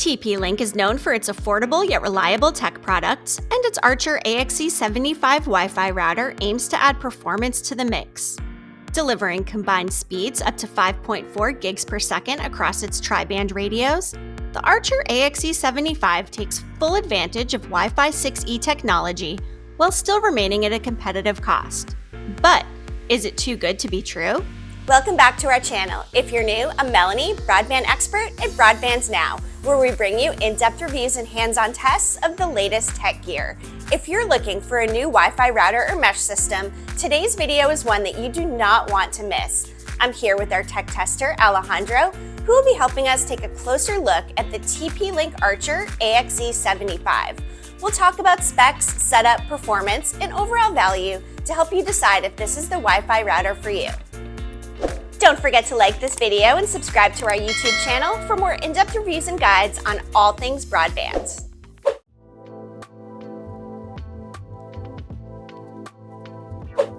TP-Link is known for its affordable yet reliable tech products, and its Archer AXE75 Wi-Fi router aims to add performance to the mix. Delivering combined speeds up to 5.4 gigs per second across its tri-band radios, the Archer AXE75 takes full advantage of Wi-Fi 6E technology while still remaining at a competitive cost. But is it too good to be true? Welcome back to our channel. If you're new, I'm Melanie, Broadband Expert at BroadbandNow, where we bring you in-depth reviews and hands-on tests of the latest tech gear. If you're looking for a new Wi-Fi router or mesh system, today's video is one that you do not want to miss. I'm here with our tech tester, Alejandro, who will be helping us take a closer look at the TP-Link Archer AXE75. We'll talk about specs, setup, performance, and overall value to help you decide if this is the Wi-Fi router for you. Don't forget to like this video and subscribe to our YouTube channel for more in-depth reviews and guides on all things broadband.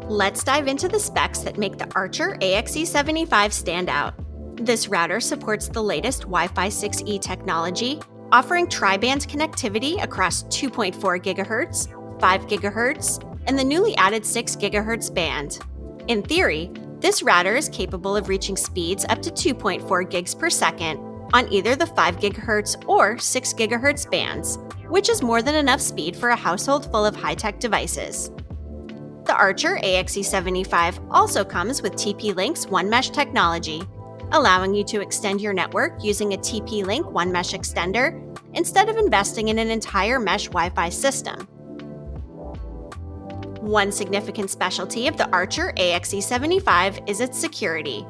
Let's dive into the specs that make the Archer AXE75 stand out. This router supports the latest Wi-Fi 6E technology, offering tri-band connectivity across 2.4 GHz, 5 GHz, and the newly added 6 GHz band. In theory, this router is capable of reaching speeds up to 2.4 gigs per second on either the 5 GHz or 6 GHz bands, which is more than enough speed for a household full of high-tech devices. The Archer AXE75 also comes with TP-Link's One Mesh technology, allowing you to extend your network using a TP-Link One Mesh extender instead of investing in an entire mesh Wi-Fi system. One significant specialty of the Archer AXE75 is its security.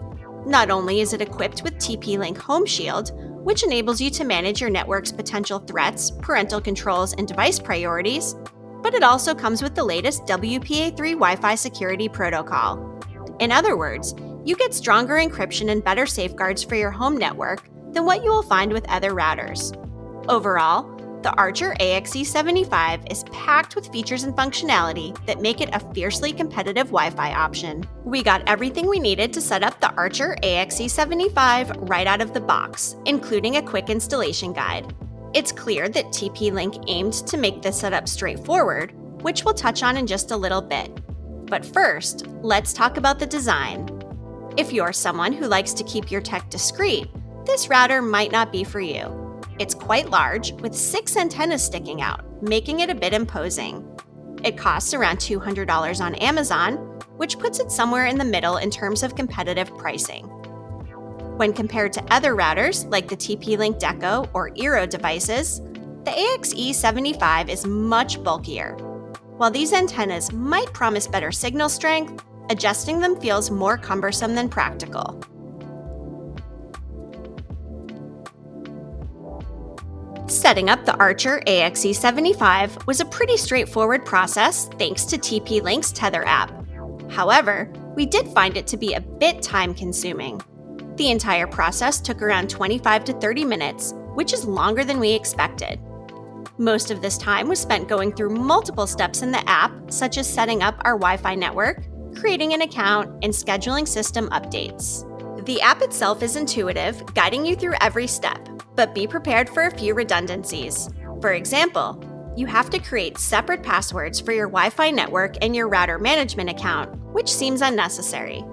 Not only is it equipped with TP-Link Home Shield, which enables you to manage your network's potential threats, parental controls, and device priorities, but it also comes with the latest WPA3 Wi-Fi security protocol. In other words, you get stronger encryption and better safeguards for your home network than what you will find with other routers. Overall, the Archer AXE75 is packed with features and functionality that make it a fiercely competitive Wi-Fi option. We got everything we needed to set up the Archer AXE75 right out of the box, including a quick installation guide. It's clear that TP-Link aimed to make this setup straightforward, which we'll touch on in just a little bit. But first, let's talk about the design. If you're someone who likes to keep your tech discreet, this router might not be for you. It's quite large, with 6 antennas sticking out, making it a bit imposing. It costs around $200 on Amazon, which puts it somewhere in the middle in terms of competitive pricing. When compared to other routers like the TP-Link Deco or Eero devices, the AXE75 is much bulkier. While these antennas might promise better signal strength, adjusting them feels more cumbersome than practical. Setting up the Archer AXE75 was a pretty straightforward process thanks to TP-Link's Tether app. However, we did find it to be a bit time-consuming. The entire process took around 25 to 30 minutes, which is longer than we expected. Most of this time was spent going through multiple steps in the app, such as setting up our Wi-Fi network, creating an account, and scheduling system updates. The app itself is intuitive, guiding you through every step, but be prepared for a few redundancies. For example, you have to create separate passwords for your Wi-Fi network and your router management account, which seems unnecessary.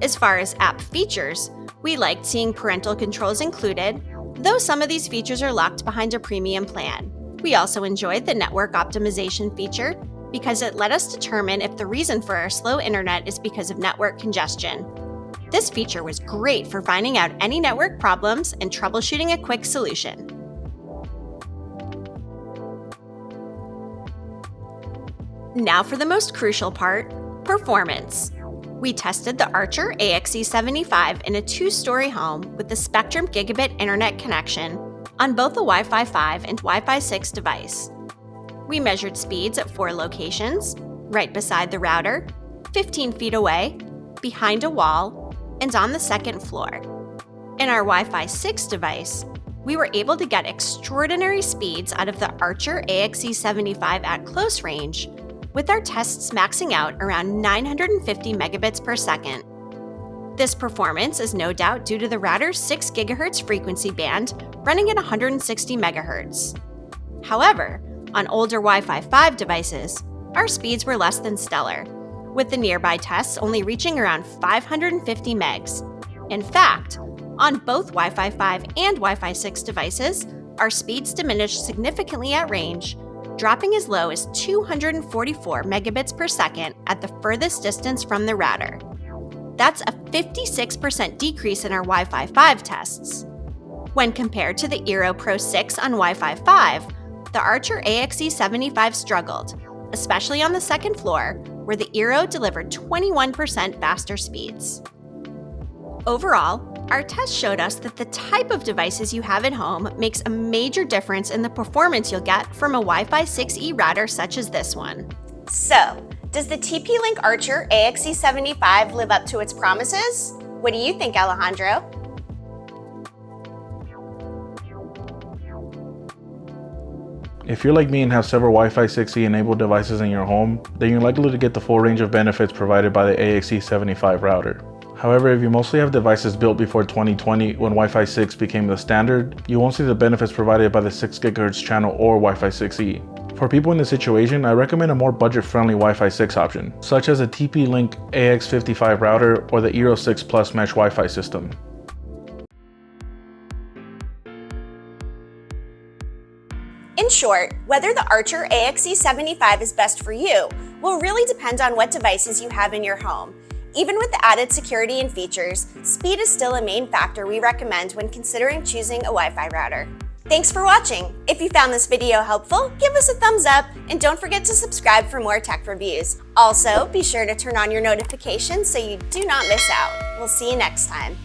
As far as app features, we liked seeing parental controls included, though some of these features are locked behind a premium plan. We also enjoyed the network optimization feature because it let us determine if the reason for our slow internet is because of network congestion. This feature was great for finding out any network problems and troubleshooting a quick solution. Now for the most crucial part, performance. We tested the Archer AXE75 in a 2-story home with the Spectrum Gigabit Internet connection on both the Wi-Fi 5 and Wi-Fi 6 device. We measured speeds at 4 locations, right beside the router, 15 feet away, behind a wall, and on the 2nd floor. In our Wi-Fi 6 device, we were able to get extraordinary speeds out of the Archer AXE75 at close range, with our tests maxing out around 950 megabits per second. This performance is no doubt due to the router's 6 GHz frequency band running at 160 MHz. However, on older Wi-Fi 5 devices, our speeds were less than stellar, with the nearby tests only reaching around 550 megs. In fact, on both Wi-Fi 5 and Wi-Fi 6 devices, our speeds diminished significantly at range, dropping as low as 244 megabits per second at the furthest distance from the router. That's a 56% decrease in our Wi-Fi 5 tests. When compared to the Eero Pro 6 on Wi-Fi 5, the Archer AXE75 struggled, especially on the second floor, where the Eero delivered 21% faster speeds. Overall, our test showed us that the type of devices you have at home makes a major difference in the performance you'll get from a Wi-Fi 6E router such as this one. So, does the TP-Link Archer AXE75 live up to its promises? What do you think, Alejandro? If you're like me and have several Wi-Fi 6E enabled devices in your home, then you're likely to get the full range of benefits provided by the AXE75 router. However, if you mostly have devices built before 2020 when Wi-Fi 6 became the standard, you won't see the benefits provided by the 6 GHz channel or Wi-Fi 6E. For people in this situation, I recommend a more budget-friendly Wi-Fi 6 option, such as a TP-Link AXE75 router or the Eero 6 Plus Mesh Wi-Fi system. In short, whether the Archer AXE75 is best for you will really depend on what devices you have in your home. Even with the added security and features, speed is still a main factor we recommend when considering choosing a Wi-Fi router. Thanks for watching! If you found this video helpful, give us a thumbs up and don't forget to subscribe for more tech reviews. Also, be sure to turn on your notifications so you do not miss out. We'll see you next time.